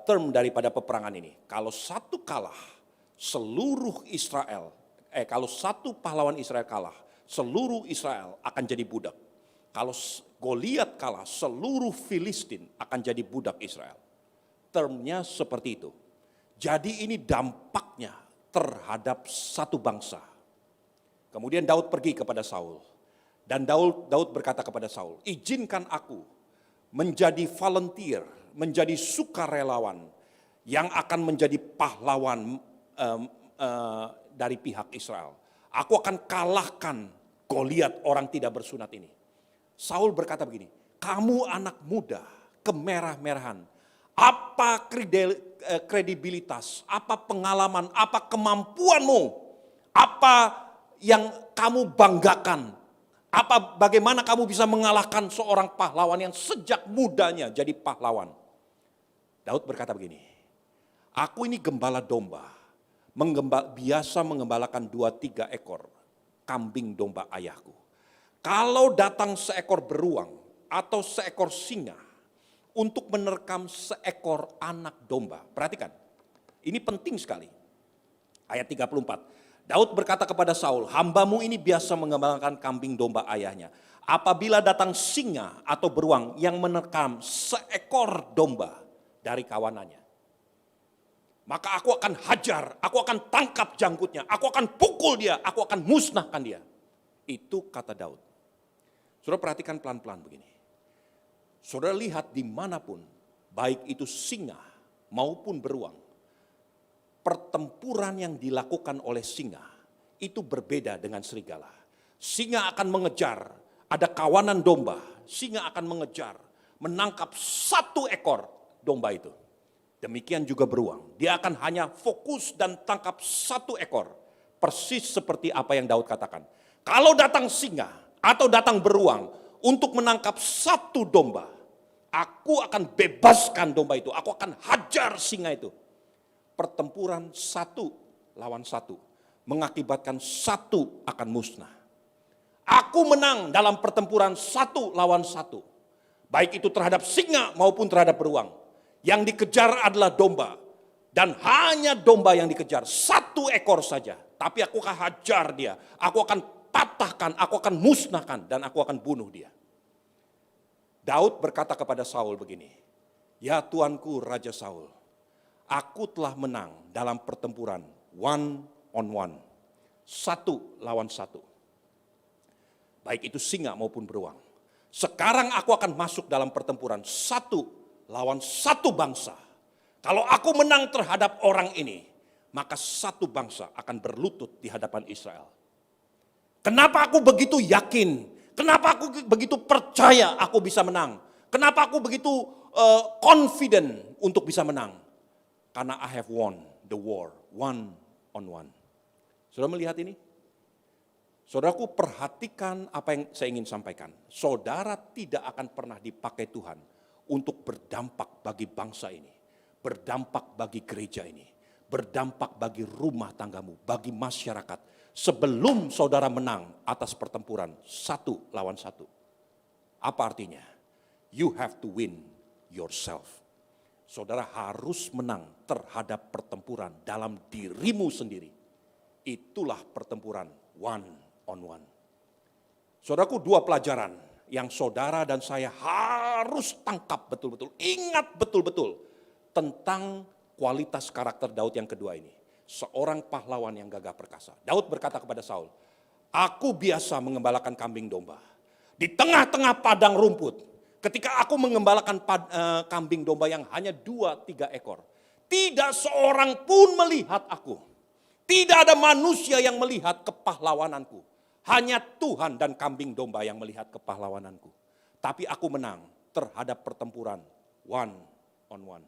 term daripada peperangan ini. Kalau satu kalah, seluruh Israel, kalau satu pahlawan Israel kalah, seluruh Israel akan jadi budak. Kalau Goliat kalah, seluruh Filistin akan jadi budak Israel. Termnya seperti itu. Jadi ini dampaknya terhadap satu bangsa. Kemudian Daud pergi kepada Saul. Dan Daud berkata kepada Saul, izinkan aku menjadi volunteer, menjadi sukarelawan yang akan menjadi pahlawan dari pihak Israel. Aku akan kalahkan Goliat orang tidak bersunat ini. Saul berkata begini, kamu anak muda, kemerah-merahan, apa kredibilitas, apa pengalaman, apa kemampuanmu, apa yang kamu banggakan, bagaimana kamu bisa mengalahkan seorang pahlawan yang sejak mudanya jadi pahlawan. Daud berkata begini, aku ini gembala domba, biasa mengembalakan 2-3 ekor kambing domba ayahku. Kalau datang seekor beruang atau seekor singa untuk menerkam seekor anak domba. Perhatikan, ini penting sekali. Ayat 34, Daud berkata kepada Saul, hambamu ini biasa mengembalakan kambing domba ayahnya. Apabila datang singa atau beruang yang menerkam seekor domba dari kawanannya, maka aku akan hajar, aku akan tangkap janggutnya, aku akan pukul dia, aku akan musnahkan dia. Itu kata Daud. Saudara perhatikan pelan-pelan begini. Saudara lihat dimanapun, baik itu singa maupun beruang, pertempuran yang dilakukan oleh singa itu berbeda dengan serigala. Singa akan mengejar, ada kawanan domba, singa akan mengejar, menangkap satu ekor domba itu. Demikian juga beruang, dia akan hanya fokus dan tangkap satu ekor. Persis seperti apa yang Daud katakan. Kalau datang singa atau datang beruang untuk menangkap satu domba, aku akan bebaskan domba itu, aku akan hajar singa itu. Pertempuran 1 lawan 1 mengakibatkan 1 akan musnah. Aku menang dalam pertempuran 1 lawan 1. Baik itu terhadap singa maupun terhadap beruang. Yang dikejar adalah domba. Dan hanya domba yang dikejar, 1 ekor saja. Tapi aku akan hajar dia, aku akan patahkan, aku akan musnahkan, dan aku akan bunuh dia. Daud berkata kepada Saul begini, ya Tuanku Raja Saul, aku telah menang dalam pertempuran 1-on-1, 1 lawan 1. Baik itu singa maupun beruang. Sekarang aku akan masuk dalam pertempuran 1 lawan 1 bangsa. Kalau aku menang terhadap orang ini, maka 1 bangsa akan berlutut di hadapan Israel. Kenapa aku begitu yakin? Kenapa aku begitu percaya aku bisa menang? Kenapa aku begitu confident untuk bisa menang? Karena I have won the war 1-on-1. Saudara melihat ini? Saudaraku, perhatikan apa yang saya ingin sampaikan. Saudara tidak akan pernah dipakai Tuhan untuk berdampak bagi bangsa ini, berdampak bagi gereja ini, berdampak bagi rumah tanggamu, bagi masyarakat, sebelum saudara menang atas pertempuran 1 lawan 1. Apa artinya? You have to win yourself. Saudara harus menang terhadap pertempuran dalam dirimu sendiri. Itulah pertempuran 1-on-1. Saudaraku, 2 pelajaran yang saudara dan saya harus tangkap betul-betul, ingat betul-betul tentang kualitas karakter Daud yang kedua ini. Seorang pahlawan yang gagah perkasa. Daud berkata kepada Saul, aku biasa mengembalakan kambing domba. Di tengah-tengah padang rumput, ketika aku mengembalakan kambing domba yang hanya 2-3 ekor, tidak seorang pun melihat aku. Tidak ada manusia yang melihat kepahlawananku. Hanya Tuhan dan kambing domba yang melihat kepahlawananku. Tapi aku menang terhadap pertempuran 1-on-1.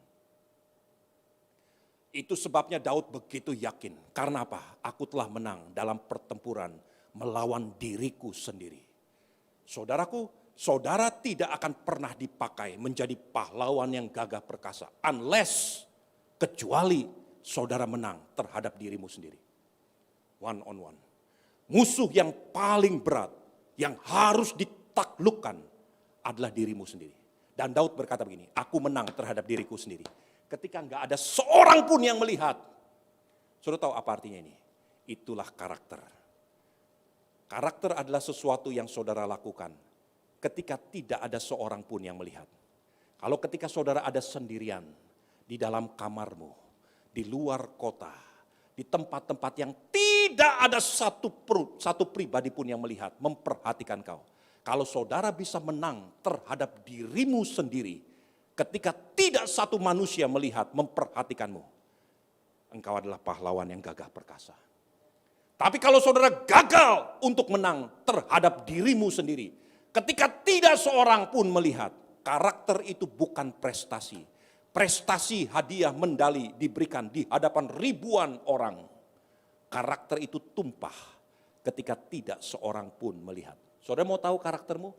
Itu sebabnya Daud begitu yakin. Karena apa? Aku telah menang dalam pertempuran melawan diriku sendiri. Saudaraku, saudara tidak akan pernah dipakai menjadi pahlawan yang gagah perkasa. Unless, kecuali saudara menang terhadap dirimu sendiri. 1-on-1. Musuh yang paling berat, yang harus ditaklukkan adalah dirimu sendiri. Dan Daud berkata begini, aku menang terhadap diriku sendiri. Ketika enggak ada seorang pun yang melihat. Saudara tahu apa artinya ini? Itulah karakter. Karakter adalah sesuatu yang saudara lakukan ketika tidak ada seorang pun yang melihat. Kalau ketika saudara ada sendirian, di dalam kamarmu, di luar kota, di tempat-tempat yang tidak ada satu pribadi pun yang melihat, memperhatikan kau. Kalau saudara bisa menang terhadap dirimu sendiri, ketika tidak satu manusia melihat, memperhatikanmu, engkau adalah pahlawan yang gagah perkasa. Tapi kalau saudara gagal untuk menang terhadap dirimu sendiri, ketika tidak seorang pun melihat, karakter itu bukan prestasi. Prestasi, hadiah, medali diberikan di hadapan ribuan orang. Karakter itu tumpah ketika tidak seorang pun melihat. Saudara mau tahu karaktermu?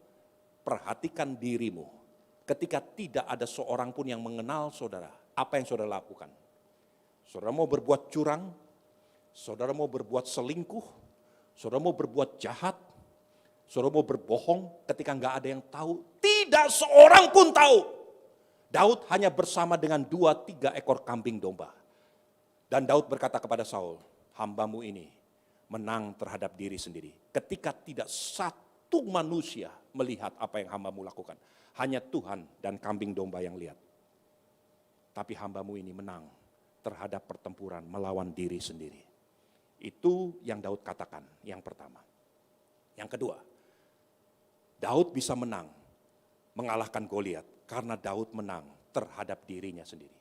Perhatikan dirimu. Ketika tidak ada seorang pun yang mengenal saudara, apa yang saudara lakukan? Saudara mau berbuat curang? saudara mau berbuat selingkuh, saudara mau berbuat jahat, saudara mau berbohong ketika nggak ada yang tahu, tidak seorang pun tahu. Daud hanya bersama dengan 2-3 ekor kambing domba. Dan Daud berkata kepada Saul, hambamu ini menang terhadap diri sendiri. Ketika tidak satu manusia melihat apa yang hambamu lakukan. Hanya Tuhan dan kambing domba yang lihat. Tapi hambamu ini menang terhadap pertempuran melawan diri sendiri. Itu yang Daud katakan, yang pertama. Yang kedua, Daud bisa menang mengalahkan Goliat karena Daud menang terhadap dirinya sendiri.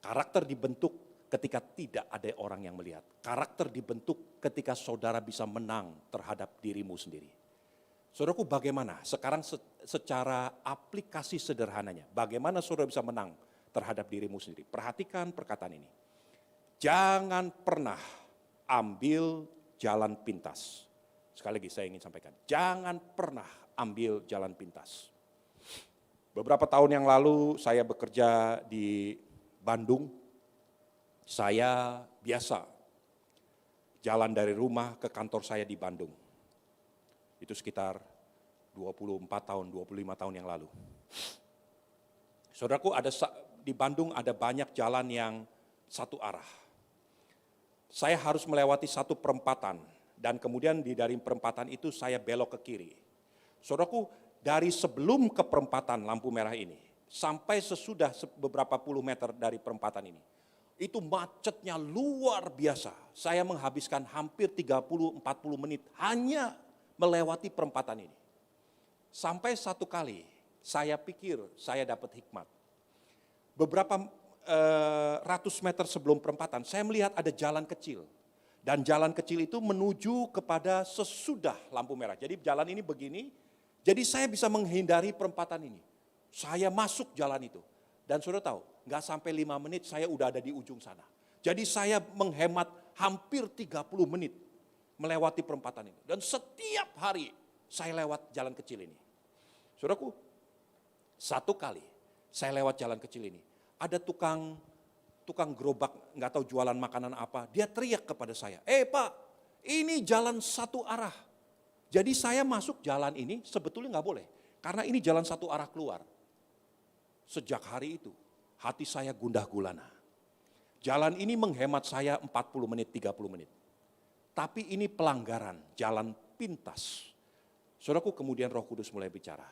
Karakter dibentuk ketika tidak ada orang yang melihat. Karakter dibentuk ketika saudara bisa menang terhadap dirimu sendiri. Saudaraku, bagaimana sekarang secara aplikasi sederhananya, bagaimana saudara bisa menang terhadap dirimu sendiri? Perhatikan perkataan ini. Jangan pernah ambil jalan pintas. Sekali lagi saya ingin sampaikan, jangan pernah ambil jalan pintas. Beberapa tahun yang lalu saya bekerja di Bandung. Saya biasa jalan dari rumah ke kantor saya di Bandung. Itu sekitar 24 tahun, 25 tahun yang lalu. Saudaraku, di Bandung ada banyak jalan yang satu arah. Saya harus melewati satu perempatan dan kemudian dari perempatan itu saya belok ke kiri. Saudaraku, dari sebelum ke perempatan lampu merah ini sampai sesudah beberapa puluh meter dari perempatan ini, itu macetnya luar biasa. Saya menghabiskan hampir 30-40 menit hanya melewati perempatan ini. Sampai satu kali saya pikir saya dapat hikmat. Beberapa ratus meter sebelum perempatan saya melihat ada jalan kecil. Dan jalan kecil itu menuju kepada sesudah lampu merah. Jadi jalan ini begini, jadi saya bisa menghindari perempatan ini. Saya masuk jalan itu. Dan saudara tahu, nggak sampai 5 menit saya udah ada di ujung sana. Jadi saya menghemat hampir 30 menit melewati perempatan itu. Dan setiap hari saya lewat jalan kecil ini. Saudaraku, satu kali saya lewat jalan kecil ini, ada tukang gerobak, nggak tahu jualan makanan apa, dia teriak kepada saya, Pak, ini jalan satu arah. Jadi saya masuk jalan ini sebetulnya nggak boleh, karena ini jalan satu arah keluar. Sejak hari itu, hati saya gundah gulana. Jalan ini menghemat saya 40 menit, 30 menit. Tapi ini pelanggaran, jalan pintas. Saudaraku, kemudian Roh Kudus mulai bicara.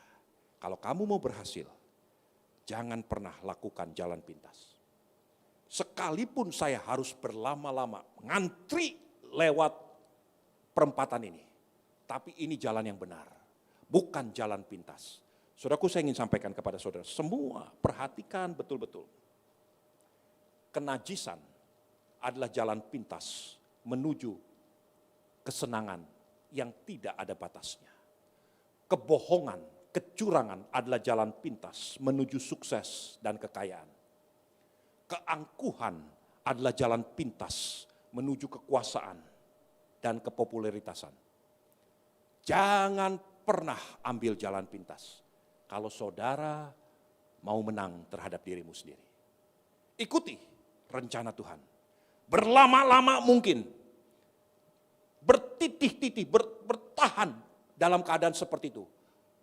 Kalau kamu mau berhasil, jangan pernah lakukan jalan pintas. Sekalipun saya harus berlama-lama ngantri lewat perempatan ini. Tapi ini jalan yang benar, bukan jalan pintas. Saudaraku, saya ingin sampaikan kepada saudara, semua perhatikan betul-betul. Kenajisan adalah jalan pintas menuju kesenangan yang tidak ada batasnya. Kebohongan, kecurangan adalah jalan pintas menuju sukses dan kekayaan. Keangkuhan adalah jalan pintas menuju kekuasaan dan kepopuleritasan. Jangan pernah ambil jalan pintas kalau saudara mau menang terhadap dirimu sendiri. Ikuti rencana Tuhan. Berlama-lama mungkin. Bertitih-titih, bertahan dalam keadaan seperti itu.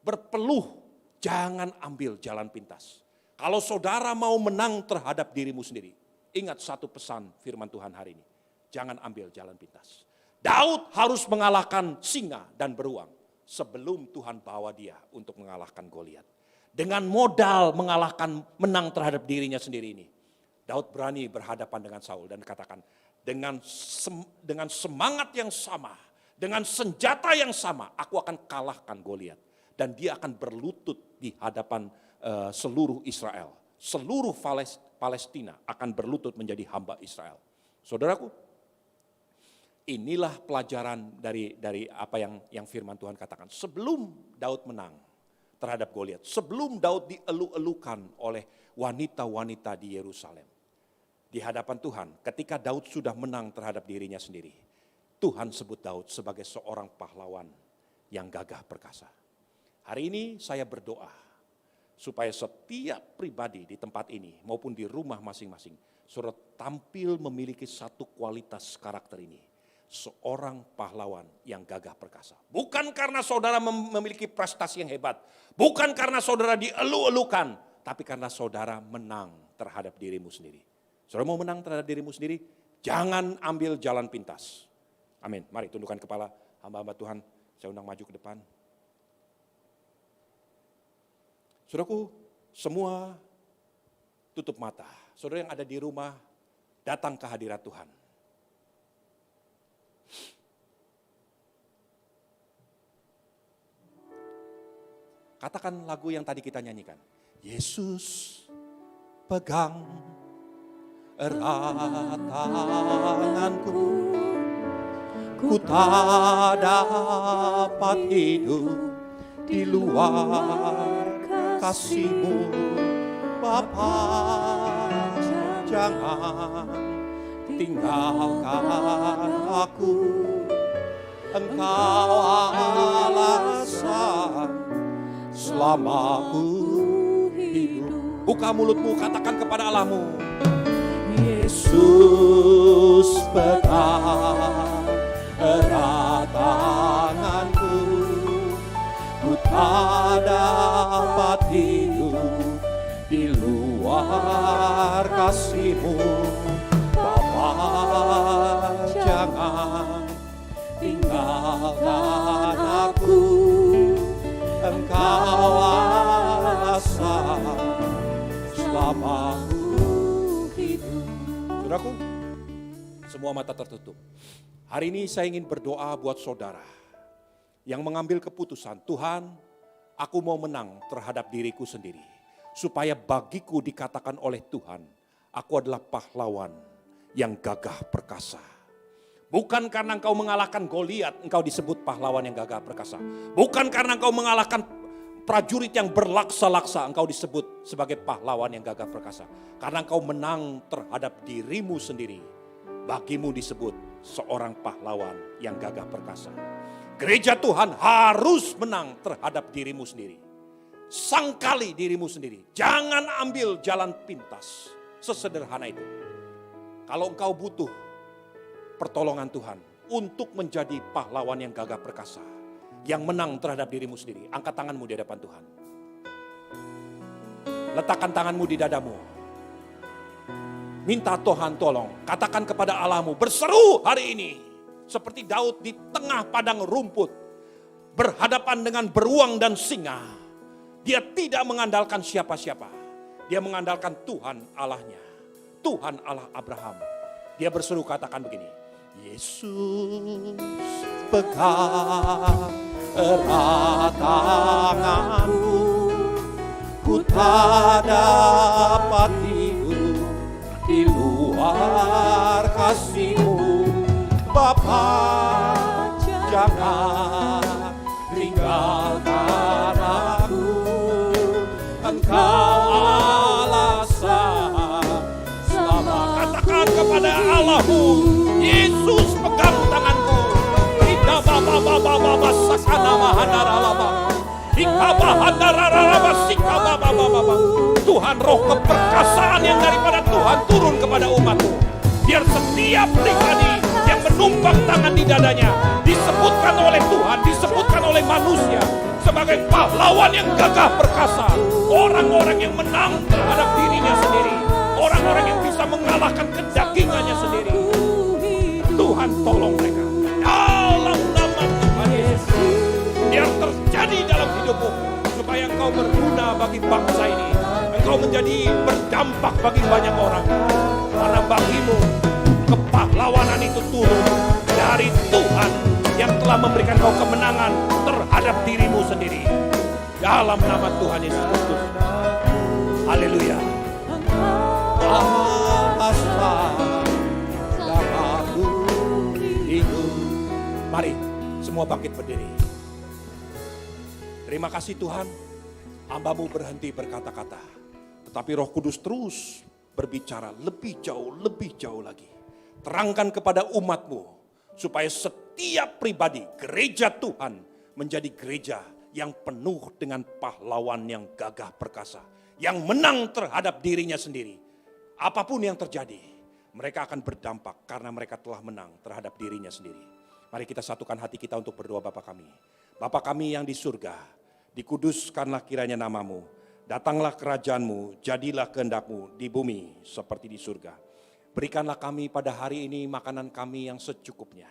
Berpeluh, jangan ambil jalan pintas. Kalau saudara mau menang terhadap dirimu sendiri, ingat satu pesan firman Tuhan hari ini. Jangan ambil jalan pintas. Daud harus mengalahkan singa dan beruang sebelum Tuhan bawa dia untuk mengalahkan Goliat. Dengan modal menang terhadap dirinya sendiri ini, Daud berani berhadapan dengan Saul dan katakan, dengan semangat yang sama, dengan senjata yang sama, aku akan kalahkan Goliat. Dan dia akan berlutut di hadapan seluruh Israel. Seluruh Palestina akan berlutut menjadi hamba Israel. Saudaraku, inilah pelajaran dari apa yang firman Tuhan katakan. Sebelum Daud menang terhadap Goliat, sebelum Daud dielu-elukan oleh wanita-wanita di Yerusalem, di hadapan Tuhan, ketika Daud sudah menang terhadap dirinya sendiri, Tuhan sebut Daud sebagai seorang pahlawan yang gagah perkasa. Hari ini saya berdoa supaya setiap pribadi di tempat ini maupun di rumah masing-masing, saudara tampil memiliki satu kualitas karakter ini. Seorang pahlawan yang gagah perkasa. Bukan karena saudara memiliki prestasi yang hebat. Bukan karena saudara dielu-elukan. Tapi karena saudara menang terhadap dirimu sendiri. Saudara mau menang terhadap dirimu sendiri? Jangan ambil jalan pintas. Amin. Mari tundukkan kepala hamba-hamba Tuhan. Saya undang maju ke depan. Saudaraku, semua tutup mata. Saudara yang ada di rumah, datang ke hadirat Tuhan. Katakan lagu yang tadi kita nyanyikan. Yesus pegang erat tanganku, ku tak dapat hidup di luar kasih-Mu, Bapa. Jangan tinggalkan aku, Engkau alasan selama ku hidup. Buka mulutmu, katakan kepada Allahmu. Yesus pegang erat tanganku, ku tak dapat hidup di luar kasih-Mu, Bapa. Jangan tinggalkan aku, Engkau alasan selama ku hidup. Saudaraku, semua mata tertutup. Hari ini saya ingin berdoa buat saudara yang mengambil keputusan, Tuhan, aku mau menang terhadap diriku sendiri. Supaya bagiku dikatakan oleh Tuhan, aku adalah pahlawan yang gagah perkasa. Bukan karena engkau mengalahkan Goliat, engkau disebut pahlawan yang gagah perkasa. Bukan karena engkau mengalahkan prajurit yang berlaksa-laksa, engkau disebut sebagai pahlawan yang gagah perkasa. Karena engkau menang terhadap dirimu sendiri, bagimu disebut seorang pahlawan yang gagah perkasa. Gereja Tuhan harus menang terhadap dirimu sendiri. Sangkali dirimu sendiri. Jangan ambil jalan pintas. Sesederhana itu. Kalau engkau butuh pertolongan Tuhan untuk menjadi pahlawan yang gagah perkasa, yang menang terhadap dirimu sendiri, angkat tanganmu di hadapan Tuhan. Letakkan tanganmu di dadamu. Minta Tuhan tolong. Katakan kepada Allahmu, berseru hari ini. Seperti Daud di tengah padang rumput. Berhadapan dengan beruang dan singa. Dia tidak mengandalkan siapa-siapa. Dia mengandalkan Tuhan Allahnya. Tuhan Allah Abraham. Dia berseru, katakan begini. Yesus pegang erat tanganku, ku tak dapat hidup di luar kasih-Mu, Bapa. Jangan tinggalkan aku, Engkau alasan selama. Katakan kepada Allahmu, Yesus pegang tanganku. Tuhan, roh keperkasaan yang daripada Tuhan turun kepada umat-Mu. Biar setiap pribadi yang menumpang tangan di dadanya disebutkan oleh Tuhan, disebutkan oleh manusia sebagai pahlawan yang gagah perkasa. Orang-orang yang menang terhadap dirinya sendiri. Orang-orang yang bisa mengalahkan kedagingannya sendiri. Tuhan tolong mereka. Dalam nama Tuhan Yesus. Biar terjadi dalam hidupmu. Supaya engkau berguna bagi bangsa ini. Engkau menjadi berdampak bagi banyak orang. Karena bagimu kepahlawanan itu turun dari Tuhan yang telah memberikan kau kemenangan terhadap dirimu sendiri. Dalam nama Tuhan Yesus Kristus. Haleluya. Mari semua bangkit berdiri. Terima kasih Tuhan, hamba-Mu berhenti berkata-kata. Tetapi Roh Kudus terus berbicara lebih jauh lagi. Terangkan kepada umat-Mu, supaya setiap pribadi gereja Tuhan menjadi gereja yang penuh dengan pahlawan yang gagah perkasa. Yang menang terhadap dirinya sendiri. apapun yang terjadi, mereka akan berdampak karena mereka telah menang terhadap dirinya sendiri. Mari kita satukan hati kita untuk berdoa. Bapa kami. Bapa kami yang di surga, dikuduskanlah kiranya namamu. Datanglah kerajaanmu, jadilah kehendakmu di bumi seperti di surga. Berikanlah kami pada hari ini makanan kami yang secukupnya.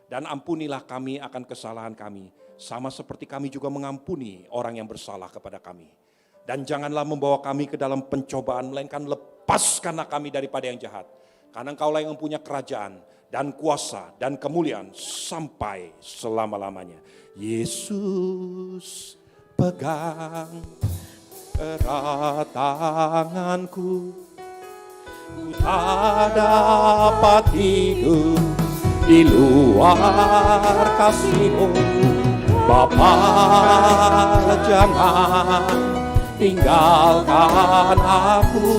Dan ampunilah kami akan kesalahan kami, sama seperti kami juga mengampuni orang yang bersalah kepada kami. Dan janganlah membawa kami ke dalam pencobaan, melainkan lepaskanlah kami daripada yang jahat. Karena Engkaulah yang mempunyai kerajaan dan kuasa dan kemuliaan sampai selama-lamanya. Yesus, pegang erat tanganku, ku tak dapat hidup di luar kasih-Mu. Bapa, jangan tinggalkan aku.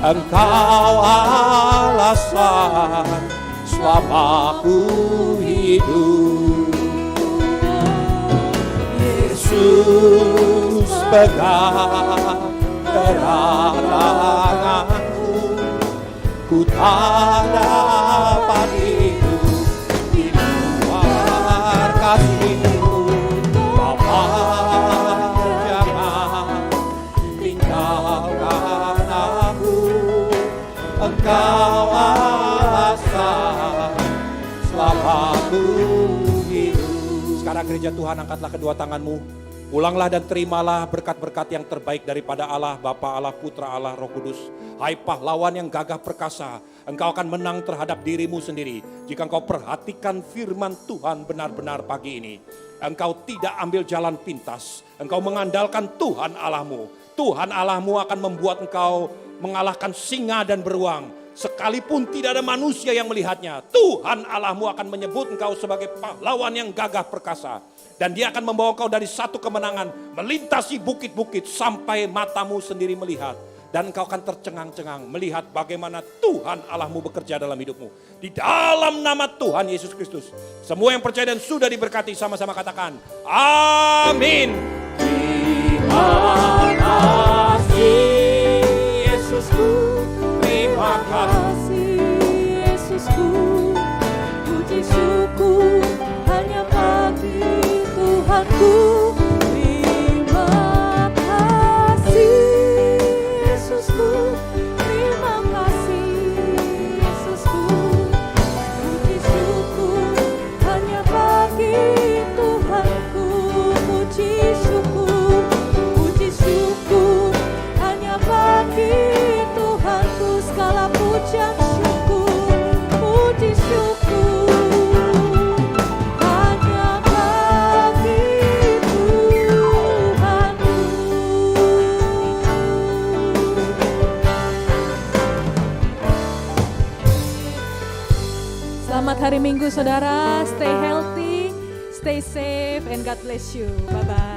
Engkau alasan selama ku hidup. Yesus, pegang erat tanganku, ku tak dapat hidup di luar kasih-Mu. Bapa, jangan tinggalkan aku. Engkau alasan selama ku hidup. Sekarang gereja Tuhan, angkatlah kedua tanganmu. Pulanglah dan terimalah berkat-berkat yang terbaik daripada Allah, Bapa, Allah, Putra, Allah, Roh Kudus. Hai pahlawan yang gagah perkasa, engkau akan menang terhadap dirimu sendiri. Jika engkau perhatikan firman Tuhan benar-benar pagi ini. Engkau tidak ambil jalan pintas, engkau mengandalkan Tuhan Allahmu. Tuhan Allahmu akan membuat engkau mengalahkan singa dan beruang. Sekalipun tidak ada manusia yang melihatnya, Tuhan Allahmu akan menyebut engkau sebagai pahlawan yang gagah perkasa. Dan dia akan membawa engkau dari satu kemenangan, melintasi bukit-bukit sampai matamu sendiri melihat. Dan engkau akan tercengang-cengang melihat bagaimana Tuhan Allahmu bekerja dalam hidupmu. Di dalam nama Tuhan Yesus Kristus. Semua yang percaya dan sudah diberkati sama-sama katakan, amin. Terima kasih Yesusku, terima kasih Yesusku. Puji syukur hanya bagi Tuhanku. Terima kasih Yesusku, terima kasih Yesusku. Puji syukur hanya bagi Tuhanku. Puji syukur hanya bagi Tuhanku. Segala pujian syukur, puji syukur hanya bagi Tuhanku. Selamat hari Minggu saudara, stay healthy, stay safe and God bless you. Bye-bye.